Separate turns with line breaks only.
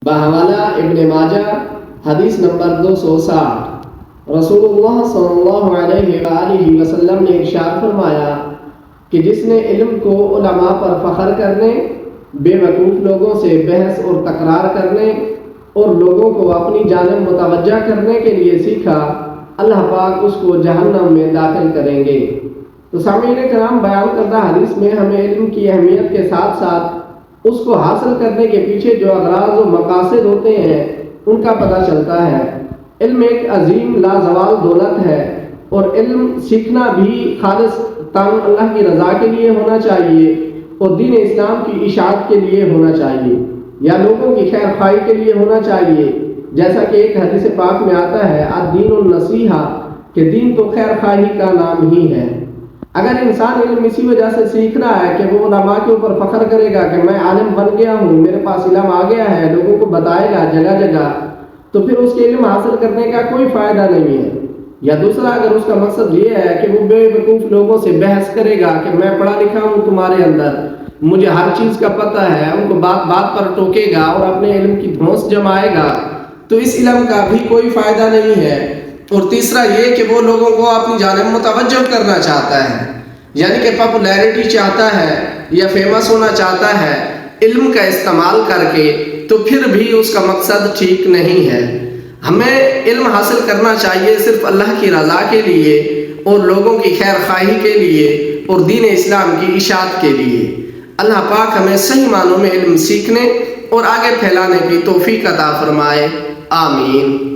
بحوالہ ابن ماجہ حدیث نمبر 260، رسول اللہ صلی اللہ علیہ وآلہ وسلم نے ارشاد فرمایا کہ جس نے علم کو علماء پر فخر کرنے، بے وقوف لوگوں سے بحث اور تکرار کرنے اور لوگوں کو اپنی جانب متوجہ کرنے کے لیے سیکھا، اللہ پاک اس کو جہنم میں داخل کریں گے۔ تو سامعین کرام، بیان کردہ حدیث میں ہمیں علم کی اہمیت کے ساتھ ساتھ اس کو حاصل کرنے کے پیچھے جو اغراض و مقاصد ہوتے ہیں ان کا پتہ چلتا ہے۔ علم ایک عظیم لازوال دولت ہے، اور علم سیکھنا بھی خالص تن اللہ کی رضا کے لیے ہونا چاہیے اور دین اسلام کی اشاعت کے لیے ہونا چاہیے، یا لوگوں کی خیر خواہی کے لیے ہونا چاہیے، جیسا کہ ایک حدیث پاک میں آتا ہے الدین النصیحہ، کہ دین تو خیر خواہی کا نام ہی ہے۔ اگر انسان علم اسی وجہ سے سیکھ رہا ہے کہ وہ علماء کے اوپر فخر کرے گا کہ میں عالم بن گیا ہوں، میرے پاس علم آ گیا ہے، لوگوں کو بتائے گا جگہ جگہ، تو پھر اس کے علم حاصل کرنے کا کوئی فائدہ نہیں ہے۔ یا دوسرا، اگر اس کا مقصد یہ ہے کہ وہ بے وقوف لوگوں سے بحث کرے گا کہ میں پڑھا لکھا ہوں تمہارے اندر، مجھے ہر چیز کا پتہ ہے، ان کو بات بات پر ٹوکے گا اور اپنے علم کی دھونس جمائے گا، تو اس علم کا بھی کوئی فائدہ نہیں ہے۔ اور تیسرا یہ کہ وہ لوگوں کو اپنی جانب متوجہ کرنا چاہتا ہے، یعنی کہ پاپولیرٹی چاہتا ہے یا فیمس ہونا چاہتا ہے علم کا استعمال کر کے، تو پھر بھی اس کا مقصد ٹھیک نہیں ہے۔ ہمیں علم حاصل کرنا چاہیے صرف اللہ کی رضا کے لیے اور لوگوں کی خیر خواہی کے لیے اور دین اسلام کی اشاعت کے لیے۔ اللہ پاک ہمیں صحیح معنوں میں علم سیکھنے اور آگے پھیلانے کی توفیق عطا فرمائے، آمین۔